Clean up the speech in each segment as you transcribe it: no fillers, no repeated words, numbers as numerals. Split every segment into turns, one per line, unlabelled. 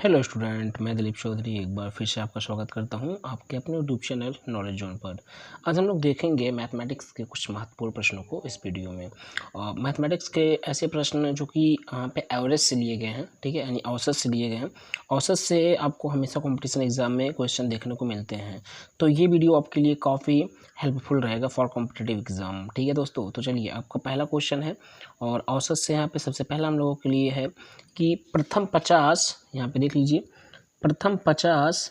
Hello student, मैं दिलीप चौधरी एक बार फिर से आपका स्वागत करता हूं आपके अपने यूट्यूब चैनल नॉलेज जोन पर। आज हम लोग देखेंगे मैथमेटिक्स के कुछ महत्वपूर्ण प्रश्नों को इस वीडियो में। मैथमेटिक्स के ऐसे प्रश्न हैं जो कि यहाँ पे एवरेज से लिए गए हैं, ठीक है, यानी औसत से लिए गए हैं। औसत से आपको हमेशा कॉम्पिटिशन एग्जाम में क्वेश्चन देखने को मिलते हैं, तो ये वीडियो आपके लिए काफ़ी हेल्पफुल रहेगा फॉर कॉम्पिटिटिव एग्जाम। ठीक है दोस्तों, तो चलिए आपका पहला क्वेश्चन है और औसत से यहाँ पे सबसे पहला हम लोगों के लिए है कि प्रथम 50, यहाँ पे देख लीजिए, प्रथम 50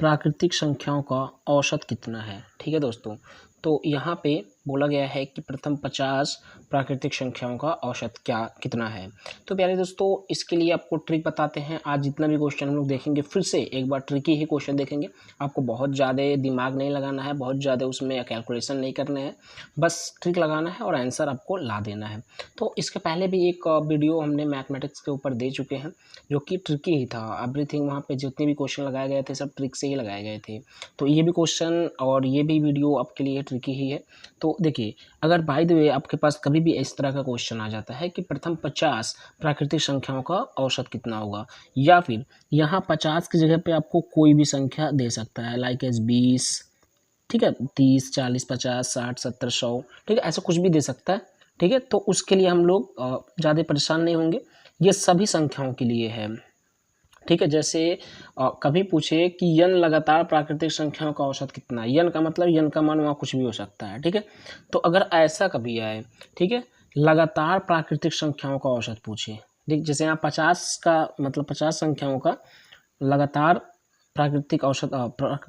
प्राकृतिक संख्याओं का औसत कितना है। ठीक है दोस्तों, तो यहाँ पे बोला गया है कि प्रथम 50 प्राकृतिक संख्याओं का औसत कितना है। तो प्यारे दोस्तों, इसके लिए आपको ट्रिक बताते हैं। आज जितना भी क्वेश्चन हम लोग देखेंगे, फिर से एक बार ट्रिकी ही क्वेश्चन देखेंगे। आपको बहुत ज़्यादा दिमाग नहीं लगाना है, बहुत ज़्यादा उसमें कैलकुलेशन नहीं करने हैं, बस ट्रिक लगाना है और आंसर आपको ला देना है। तो इसके पहले भी एक वीडियो हमने मैथमेटिक्स के ऊपर दे चुके हैं जो कि ट्रिकी ही था। एवरीथिंग वहाँ पे जितने भी क्वेश्चन लगाए गए थे सब ट्रिक से ही लगाए गए थे। तो ये भी क्वेश्चन और ये भी वीडियो आपके लिए ट्रिकी ही है। तो देखिए, अगर बाय द वे आपके पास कभी भी इस तरह का क्वेश्चन आ जाता है कि प्रथम 50 प्राकृतिक संख्याओं का औसत कितना होगा, या फिर यहाँ 50 की जगह पे आपको कोई भी संख्या दे सकता है, लाइक एज 20, ठीक है, 30, 40, 50, 60, 70, 100, ठीक है, ऐसा कुछ भी दे सकता है। ठीक है, तो उसके लिए हम लोग ज़्यादा परेशान नहीं होंगे, ये सभी संख्याओं के लिए है। ठीक है, जैसे कभी पूछे कि यन लगातार प्राकृतिक संख्याओं का औसत कितना है, यन का मतलब यन का मान वहाँ कुछ भी हो सकता है। ठीक है, तो अगर ऐसा कभी आए, ठीक है, लगातार प्राकृतिक संख्याओं का औसत पूछे, देख जैसे यहाँ 50 का मतलब 50 संख्याओं का लगातार प्राकृतिक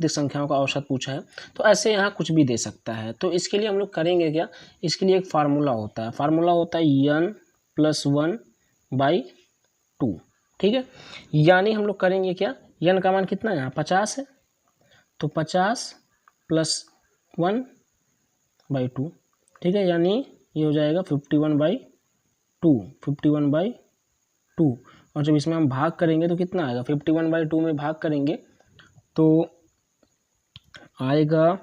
संख्याओं का औसत पूछा है, तो ऐसे यहाँ कुछ भी दे सकता है। तो इसके लिए हम लोग करेंगे क्या, इसके लिए एक फार्मूला होता है, फार्मूला होता है n+1/2। ठीक है, यानी हम लोग करेंगे क्या, n का मान कितना है यहाँ 50 है, तो 50 + 1/2, ठीक है, यानी ये हो जाएगा 51/2। और जब इसमें हम भाग करेंगे तो कितना आएगा, 51/2 में भाग करेंगे तो आएगा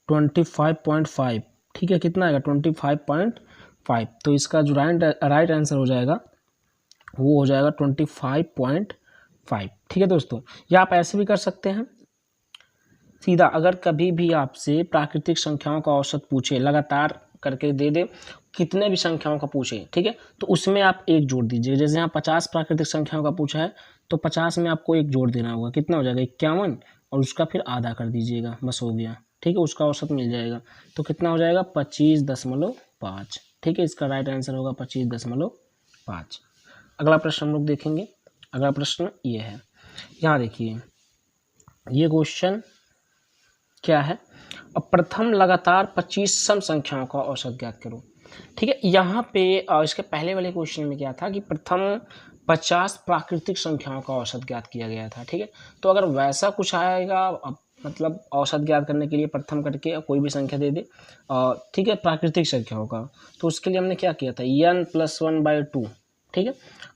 25.5। ठीक है, कितना आएगा 25.5। तो इसका जो राइट आंसर हो जाएगा वो हो जाएगा 25.5। ठीक है दोस्तों, या आप ऐसे भी कर सकते हैं सीधा, अगर कभी भी आपसे प्राकृतिक संख्याओं का औसत पूछे, लगातार करके दे दे, कितने भी संख्याओं का पूछे, ठीक है, तो उसमें आप एक जोड़ दीजिए। जैसे यहाँ 50 प्राकृतिक संख्याओं का पूछा है, तो 50 में आपको एक जोड़ देना होगा, कितना हो जाएगा 51, और उसका फिर आधा कर दीजिएगा, बस हो गया। ठीक है, उसका औसत मिल जाएगा, तो कितना हो जाएगा 25.5। ठीक है, इसका राइट आंसर होगा 25.5। अगला प्रश्न हम लोग देखेंगे। अगला प्रश्न ये है, यहाँ देखिए, ये क्वेश्चन क्या है, अब प्रथम लगातार 25 सम संख्याओं का औसत ज्ञात करो। ठीक है, यहाँ पे इसके पहले वाले क्वेश्चन में क्या था कि प्रथम 50 प्राकृतिक संख्याओं का औसत ज्ञात किया गया था। ठीक है, तो अगर वैसा कुछ आएगा, मतलब औसत ज्ञात करने के लिए प्रथम करके कोई भी संख्या दे दे, ठीक है, प्राकृतिक संख्याओं का, तो उसके लिए हमने क्या किया था, n+1/2। ठीक है,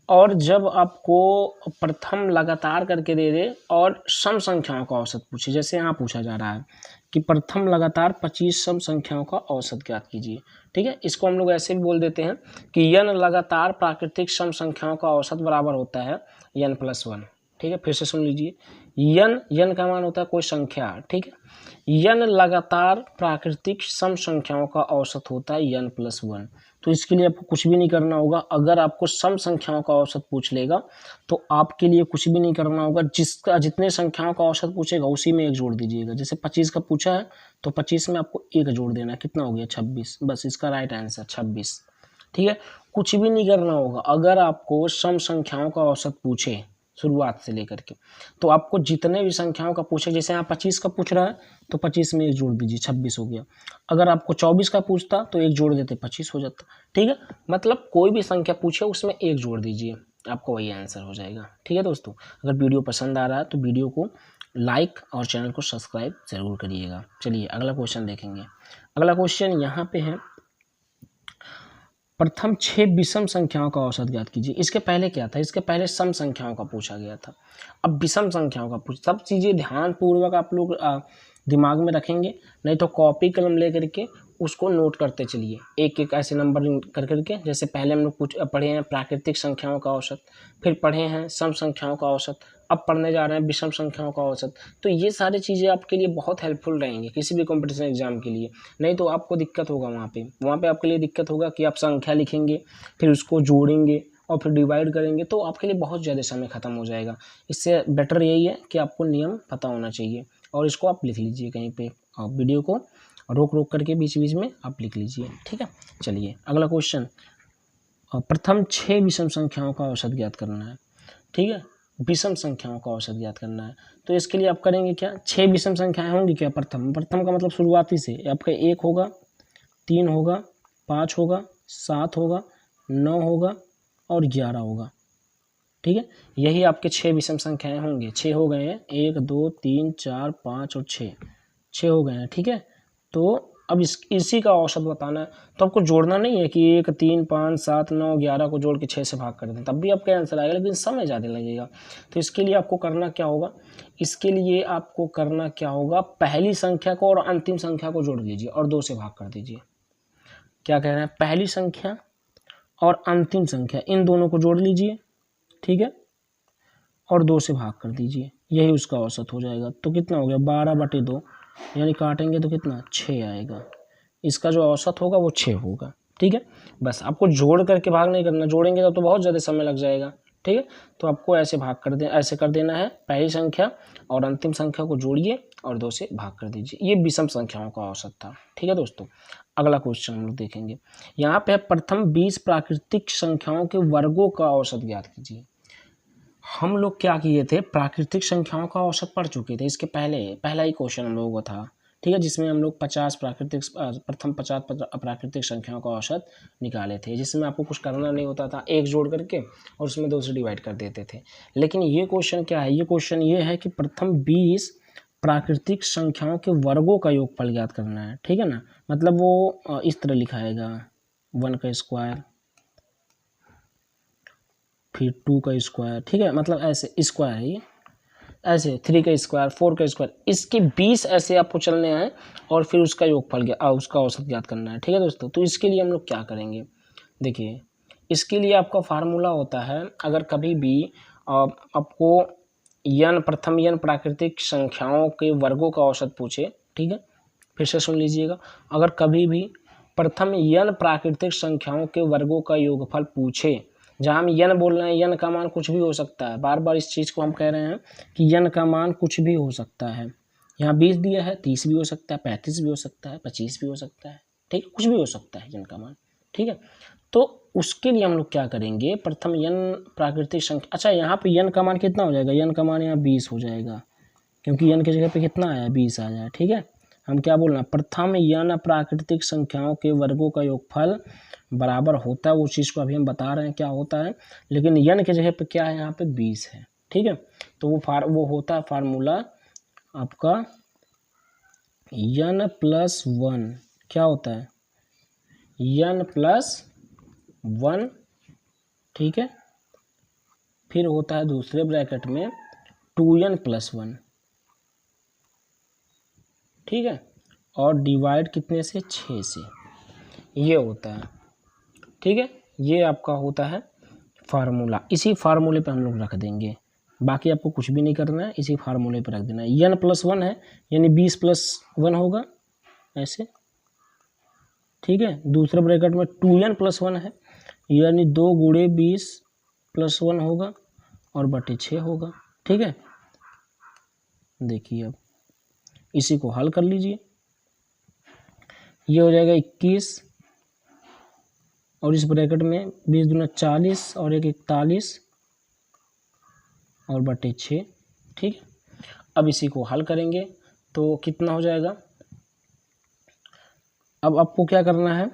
और जब आपको प्रथम लगातार करके दे दे और सम संख्याओं का औसत पूछे, जैसे यहाँ पूछा जा रहा है कि प्रथम लगातार 25 सम संख्याओं का औसत ज्ञात कीजिए। ठीक है, इसको हम लोग ऐसे भी बोल देते हैं कि n लगातार प्राकृतिक सम संख्याओं का औसत बराबर होता है n+1। ठीक है, फिर से सुन लीजिए, n का मान होता है कोई संख्या। ठीक है, n लगातार प्राकृतिक सम संख्याओं का औसत होता है n+1। तो इसके लिए आपको कुछ भी नहीं करना होगा, अगर आपको सम संख्याओं का औसत पूछ लेगा तो आपके लिए कुछ भी नहीं करना होगा, जितने संख्याओं का औसत पूछेगा उसी में एक जोड़ दीजिएगा। जैसे 25 का पूछा है तो 25 में आपको एक जोड़ देना है, कितना हो गया 26, बस इसका राइट आंसर 26। ठीक है, कुछ भी नहीं करना होगा, अगर आपको सम संख्याओं का औसत पूछे शुरुआत से लेकर के, तो आपको जितने भी संख्याओं का पूछे, जैसे यहाँ 25 का पूछ रहा है तो 25 में एक जोड़ दीजिए, 26 हो गया। अगर आपको 24 का पूछता तो एक जोड़ देते, 25 हो जाता। ठीक है, मतलब कोई भी संख्या पूछे उसमें एक जोड़ दीजिए, आपको वही आंसर हो जाएगा। ठीक है दोस्तों, अगर वीडियो पसंद आ रहा है तो वीडियो को लाइक और चैनल को सब्सक्राइब जरूर करिएगा। चलिए अगला क्वेश्चन देखेंगे। अगला क्वेश्चन यहाँ पे है, प्रथम 6 विषम संख्याओं का औसत ज्ञात कीजिए। इसके पहले क्या था, इसके पहले सम संख्याओं का पूछा गया था, अब विषम संख्याओं का सब चीज़ें ध्यान पूर्वक आप लोग दिमाग में रखेंगे, नहीं तो कॉपी कलम ले करके उसको नोट करते चलिए, एक एक ऐसे नंबर कर करके। जैसे पहले हम लोग कुछ पढ़े हैं प्राकृतिक संख्याओं का औसत, फिर पढ़े हैं सम संख्याओं का औसत, अब पढ़ने जा रहे हैं विषम संख्याओं का औसत। तो ये सारी चीज़ें आपके लिए बहुत हेल्पफुल रहेंगी किसी भी कॉम्पिटिशन एग्जाम के लिए, नहीं तो आपको दिक्कत होगा वहाँ पे आपके लिए दिक्कत होगा कि आप संख्या लिखेंगे, फिर उसको जोड़ेंगे और फिर डिवाइड करेंगे, तो आपके लिए बहुत ज़्यादा समय खत्म हो जाएगा। इससे बेटर यही है कि आपको नियम पता होना चाहिए, और इसको आप लिख लीजिए कहीं पे, वीडियो को रोक रोक करके बीच बीच में आप लिख लीजिए, ठीक है। चलिए अगला क्वेश्चन, प्रथम 6 विषम संख्याओं का औसत ज्ञात करना है, ठीक है। विषम संख्याओं का औसत ज्ञात करना है, तो इसके लिए आप करेंगे क्या, 6 विषम संख्याएं होंगी क्या, प्रथम का मतलब शुरुआती से आपका 1 होगा, 3 होगा, 5 होगा, 7 होगा, 9 होगा और 11 होगा, ठीक है। यही आपके 6 विषम संख्याएं होंगे। 6 हो गए हैं, 1 2 3 4 5 और 6 हो गए हैं, ठीक है। तो अब इसी का औसत बताना है, तो आपको जोड़ना नहीं है कि 1 3 5 7 9 11 को जोड़ के 6 से भाग कर दें, तब भी आपका आंसर आएगा, लेकिन समय ज़्यादा लगेगा। तो इसके लिए आपको करना क्या होगा, पहली संख्या को और अंतिम संख्या को जोड़ लीजिए और 2 से भाग कर दीजिए। क्या कह रहे हैं, पहली संख्या और अंतिम संख्या इन दोनों को जोड़ लीजिए, ठीक है, और 2 से भाग कर दीजिए, यही उसका औसत हो जाएगा। तो कितना हो गया, 12/2, यानी काटेंगे तो कितना, 6 आएगा। इसका जो औसत होगा वो 6 होगा, ठीक है। बस आपको जोड़ करके भाग नहीं करना, जोड़ेंगे तो बहुत ज़्यादा समय लग जाएगा, ठीक है। तो आपको ऐसे ऐसे कर देना है, पहली संख्या और अंतिम संख्या को जोड़िए और 2 से भाग कर दीजिए। ये विषम संख्याओं का औसत था, ठीक है दोस्तों। अगला क्वेश्चन हम लोग देखेंगे, यहाँ पे प्रथम 20 प्राकृतिक संख्याओं के वर्गों का औसत ज्ञात कीजिए। हम लोग क्या किए थे, प्राकृतिक संख्याओं का औसत पढ़ चुके थे, इसके पहला ही क्वेश्चन हम लोगों का था, ठीक है, जिसमें हम लोग प्रथम 50 प्राकृतिक संख्याओं का औसत निकाले थे, जिसमें आपको कुछ करना नहीं होता था, एक जोड़ करके और उसमें 2 से डिवाइड कर देते थे। लेकिन ये क्वेश्चन क्या है, ये क्वेश्चन ये है कि प्रथम 20 प्राकृतिक संख्याओं के वर्गों का योगफल ज्ञात करना है, ठीक है ना। मतलब वो इस तरह लिखाएगा, 1 का स्क्वायर, फिर 2 का स्क्वायर, ठीक है, मतलब ऐसे स्क्वायर है ये, ऐसे 3 का स्क्वायर, 4 का स्क्वायर, इसके 20 ऐसे आपको चलने हैं और फिर उसका योगफल उसका औसत ज्ञात करना है, ठीक है दोस्तों। तो इसके लिए हम लोग क्या करेंगे, देखिए इसके लिए आपका फार्मूला होता है, अगर कभी भी आपको प्रथम n प्राकृतिक संख्याओं के वर्गों का औसत पूछे, ठीक है, फिर से सुन लीजिएगा, अगर कभी भी प्रथम n प्राकृतिक संख्याओं के वर्गों का योगफल पूछे, जहाँ हम n बोल रहे हैं, n का मान कुछ भी हो सकता है, बार बार इस चीज़ को हम कह रहे हैं कि n का मान कुछ भी हो सकता है। यहाँ 20 दिया है, 30 भी हो सकता है, 35 भी हो सकता है, 25 भी हो सकता है, ठीक है, कुछ भी हो सकता है n का मान, ठीक है। तो उसके लिए हम लोग क्या करेंगे, प्रथम n प्राकृतिक संख्या, अच्छा यहाँ पे n का मान कितना हो जाएगा, n का मान यहाँ 20 हो जाएगा, क्योंकि n की जगह पे कितना आया, 20 आ जाए, ठीक है। हम क्या बोलना, प्रथम n प्राकृतिक संख्याओं के वर्गों का योगफल बराबर होता है, वो चीज़ को अभी हम बता रहे हैं क्या होता है, लेकिन n की जगह पे क्या है, यहाँ पे 20 है, ठीक है। तो वो होता है फार्मूला आपका n+1, क्या होता है, n+1, ठीक है, फिर होता है दूसरे ब्रैकेट में 2n+1, ठीक है, और डिवाइड कितने से, 6 से, ये होता है, ठीक है। ये आपका होता है फार्मूला, इसी फार्मूले पे हम लोग रख देंगे, बाकी आपको कुछ भी नहीं करना है, इसी फार्मूले पे रख देना है। n+1 है, यानी 20+1 होगा ऐसे, ठीक है। दूसरे ब्रैकेट में 2n+1 है, यानी 2 × 20+1 होगा और बटे 6 होगा, ठीक है। देखिए अब इसी को हल कर लीजिए, ये हो जाएगा 21 और इस ब्रैकेट में 20 दूना 40 और 1 41 और बटे 6, ठीक है। अब इसी को हल करेंगे तो कितना हो जाएगा, अब आपको क्या करना है,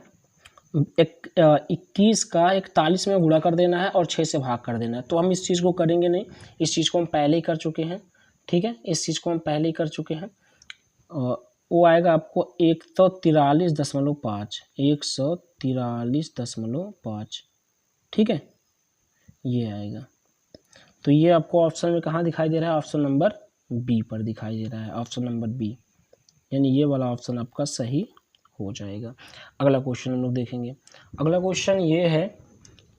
21 का 41 में गुणा कर देना है और 6 से भाग कर देना है। तो हम इस चीज़ को करेंगे नहीं, इस चीज़ को हम पहले ही कर चुके हैं, ठीक है, इस चीज़ को हम पहले ही कर चुके हैं। वो आएगा आपको 143.5, 143.5, ठीक है, ये आएगा। तो ये आपको ऑप्शन में कहाँ दिखाई दे रहा है, ऑप्शन नंबर बी पर दिखाई दे रहा है, ऑप्शन नंबर बी, यानी ये वाला ऑप्शन आपका सही हो जाएगा। अगला क्वेश्चन हम लोग देखेंगे। अगला क्वेश्चन ये है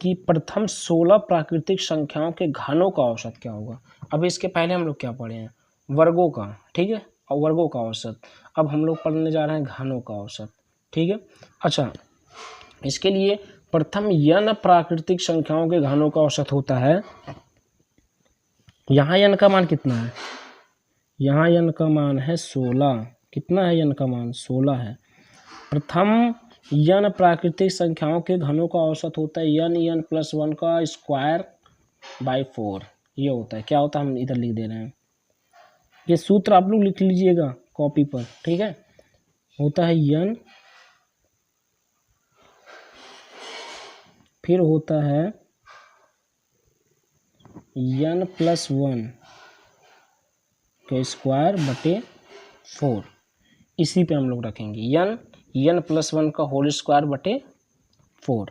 कि प्रथम 16 प्राकृतिक संख्याओं के घनों का औसत क्या होगा। अब इसके पहले हम लोग क्या पढ़े हैं, वर्गों का, ठीक है, और वर्गों का औसत। अब हम लोग पढ़ने जा रहे हैं घनों का औसत, ठीक है। अच्छा, इसके लिए प्रथम n प्राकृतिक संख्याओं के घनों का औसत होता है, यहाँ n का मान कितना है, यहाँ n का मान है 16। कितना है n का मान, 16 है। प्रथम n प्राकृतिक संख्याओं के घनों का औसत होता है n प्लस 1 का स्क्वायर बाई 4। ये होता है, क्या होता है हम इधर लिख दे रहे हैं, ये सूत्र आप लोग लिख लीजिएगा कॉपी पर, ठीक है। होता है n, फिर होता है n प्लस 1 के स्क्वायर बटे 4। इसी पे हम लोग रखेंगे n प्लस 1 का होल स्क्वायर बटे 4,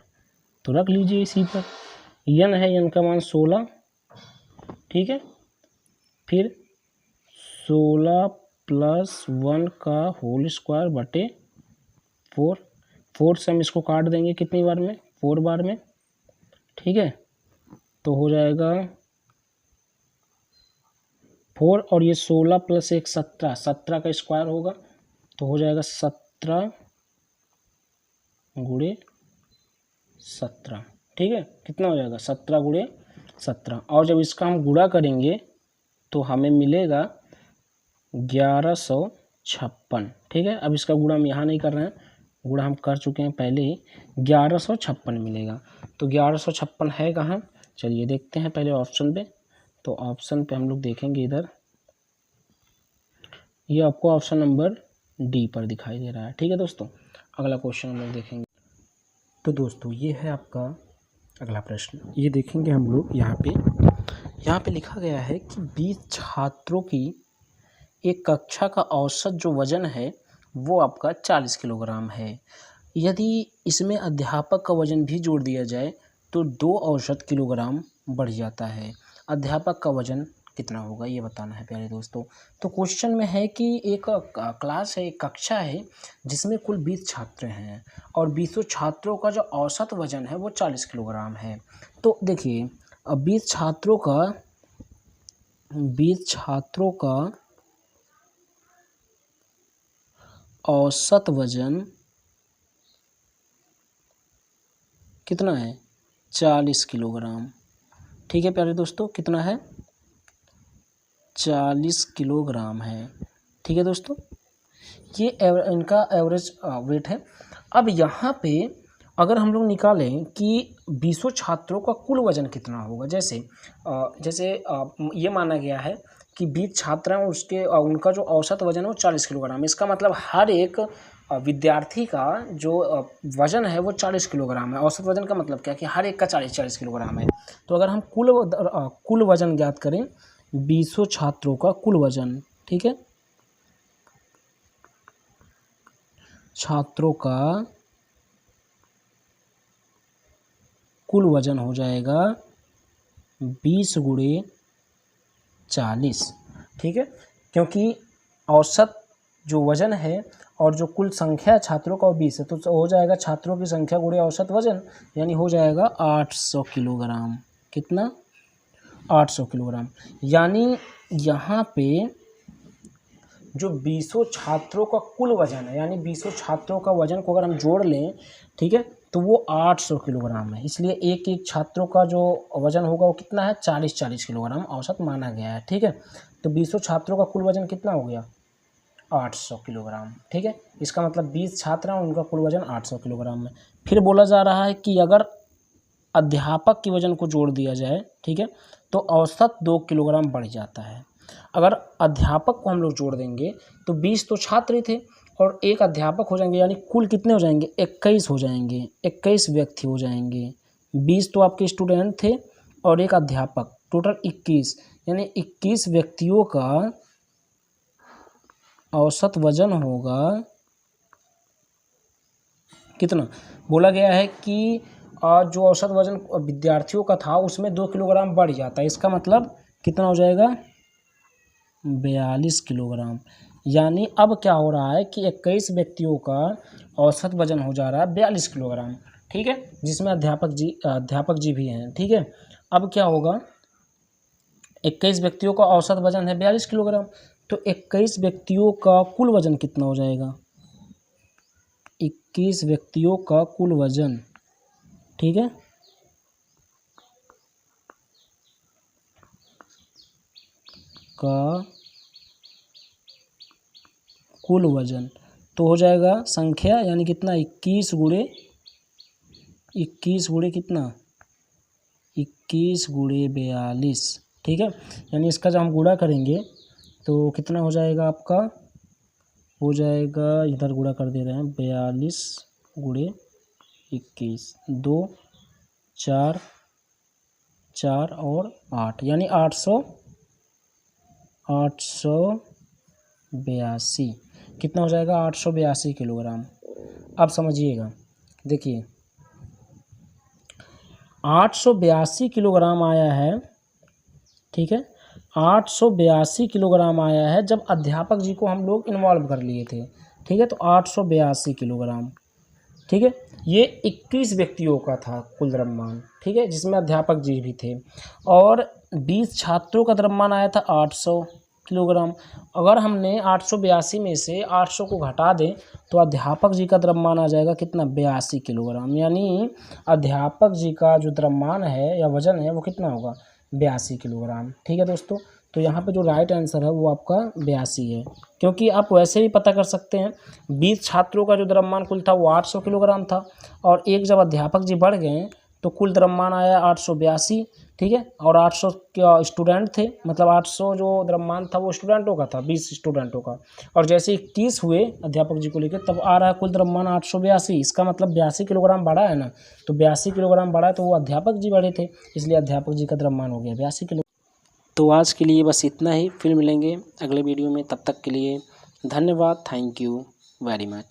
तो रख लीजिए इसी पर। n है, n का मान 16, ठीक है। फिर 16 प्लस 1 का होल स्क्वायर बटे 4। 4 से हम इसको काट देंगे कितनी बार में, 4 बार में, ठीक है। तो हो जाएगा 4 और ये 16 प्लस 1 17, 17 का स्क्वायर होगा, तो हो जाएगा 17 गुणे 17, ठीक है। कितना हो जाएगा, 17 गुणे 17। और जब इसका हम गुणा करेंगे तो हमें मिलेगा 1156, ठीक है। अब इसका गुणा हम यहाँ नहीं कर रहे हैं, गुणा हम कर चुके हैं पहले ही, 1156 मिलेगा। तो 1156 है कहाँ, चलिए देखते हैं पहले ऑप्शन पे। तो ऑप्शन पे हम लोग देखेंगे इधर, ये आपको ऑप्शन नंबर डी पर दिखाई दे रहा है, ठीक है दोस्तों। अगला क्वेश्चन हम लोग देखेंगे। तो दोस्तों ये है आपका अगला प्रश्न, ये देखेंगे हम लोग यहाँ पे लिखा गया है कि 20 छात्रों की एक कक्षा का औसत जो वजन है वो आपका 40 किलोग्राम है। यदि इसमें अध्यापक का वजन भी जोड़ दिया जाए तो 2 औसत किलोग्राम बढ़ जाता है। अध्यापक का वजन कितना होगा ये बताना है प्यारे दोस्तों। तो क्वेश्चन में है कि एक क्लास है, एक कक्षा है जिसमें कुल 20 छात्र हैं और 20 छात्रों का जो औसत वजन है वो 40 किलोग्राम है। तो देखिए, अब 20 छात्रों का औसत वजन कितना है, 40 किलोग्राम, ठीक है प्यारे दोस्तों। कितना है, 40 किलोग्राम है, ठीक है दोस्तों। ये इनका एवरेज वेट है। अब यहाँ पे अगर हम लोग निकालें कि 20 छात्रों का कुल वजन कितना होगा, जैसे ये माना गया है कि 20 छात्र हैं, उसके उनका जो औसत वजन है वो 40 किलोग्राम। इसका मतलब हर एक विद्यार्थी का जो वजन है वो 40 किलोग्राम है। औसत वजन का मतलब क्या कि हर एक का 40 किलोग्राम है। तो अगर हम कुल वजन ज्ञात करें, 20 छात्रों का कुल वजन, ठीक है, छात्रों का कुल वजन हो जाएगा 20 गुणे 40, ठीक है। क्योंकि औसत जो वजन है और जो कुल संख्या छात्रों का 20 है, तो हो जाएगा छात्रों की संख्या गुणे औसत वजन, यानी हो जाएगा 800 किलोग्राम। कितना, 800 किलोग्राम। यानी यहाँ पे जो 20 छात्रों का कुल वजन है, यानी 20 छात्रों का वजन को अगर हम जोड़ लें, ठीक है, तो वो 800 किलोग्राम है। इसलिए एक एक छात्रों का जो वजन होगा वो कितना है, 40 किलोग्राम औसत माना गया है, ठीक है। तो 20 छात्रों का कुल वजन कितना हो गया, 800 किलोग्राम, ठीक है। इसका मतलब 20 छात्र हैं, उनका कुल वजन 800 किलोग्राम है। फिर बोला जा रहा है कि अगर अध्यापक के वजन को जोड़ दिया जाए, ठीक है, तो औसत 2 किलोग्राम बढ़ जाता है। अगर अध्यापक को हम लोग जोड़ देंगे तो 20 तो छात्र थे और एक अध्यापक हो जाएंगे, यानी कुल कितने हो जाएंगे, 21 हो जाएंगे, 21 व्यक्ति हो जाएंगे। 20 तो आपके स्टूडेंट थे और एक अध्यापक, टोटल 21, यानी 21 व्यक्तियों का औसत वजन होगा कितना। बोला गया है कि जो औसत वजन विद्यार्थियों का था उसमें 2 किलोग्राम बढ़ जाता है। इसका मतलब कितना हो जाएगा, 42 किलोग्राम। यानी अब क्या हो रहा है कि 21 व्यक्तियों का औसत वजन हो जा रहा है 42 किलोग्राम, ठीक है, जिसमें अध्यापक जी भी हैं, ठीक है। अब क्या होगा, 21 व्यक्तियों का औसत वजन है 42 किलोग्राम, तो 21 व्यक्तियों का कुल वजन कितना हो जाएगा, 21 व्यक्तियों का कुल वजन, ठीक है, का कुल वजन तो हो जाएगा संख्या, यानी कितना 21 गुणे कितना 21 गुणे 42, ठीक है। यानी इसका जब हम गुणा करेंगे तो कितना हो जाएगा आपका, हो जाएगा, इधर गुणा कर दे रहे हैं, 42 गुणे 21, 2 4 4 और 8, यानी 882 कितना हो जाएगा, 882 किलोग्राम। अब समझिएगा, देखिए 882 किलोग्राम आया है, ठीक है, 882 किलोग्राम आया है जब अध्यापक जी को हम लोग इन्वॉल्व कर लिए थे, ठीक है, तो 882 किलोग्राम, ठीक है। ये 21 व्यक्तियों का था कुल द्रव्यमान, ठीक है, जिसमें अध्यापक जी भी थे, और 20 छात्रों का द्रव्यमान आया था 800 किलोग्राम। अगर हमने 882 में से 800 को घटा दें तो अध्यापक जी का द्रव्यमान आ जाएगा कितना, 82 किलोग्राम। यानी अध्यापक जी का जो द्रव्यमान है या वजन है वो कितना होगा, 82 किलोग्राम, ठीक है दोस्तों। तो यहाँ पे जो राइट आंसर है वो आपका 82 है, क्योंकि आप वैसे ही पता कर सकते हैं, 20 छात्रों का जो द्रव्यमान कुल था वो 800 किलोग्राम था, और एक जब अध्यापक जी बढ़ गए तो कुल द्रव्यमान आया 882, ठीक है, और 800 स्टूडेंट थे, मतलब 800 जो द्रव्यमान था वो स्टूडेंटों का था, 20 स्टूडेंटों का, और जैसे 21 हुए अध्यापक जी को लेकर तब आ रहा है कुल द्रव्यमान 882, इसका मतलब 82 किलोग्राम बढ़ा है ना, तो 82 किलोग्राम बढ़ा है तो वो अध्यापक जी बढ़े थे, इसलिए अध्यापक जी का द्रव्यमान हो गया 82 किलो। तो आज के लिए बस इतना ही, फिर मिलेंगे अगले वीडियो में, तब तक के लिए धन्यवाद, थैंक यू वेरी मच।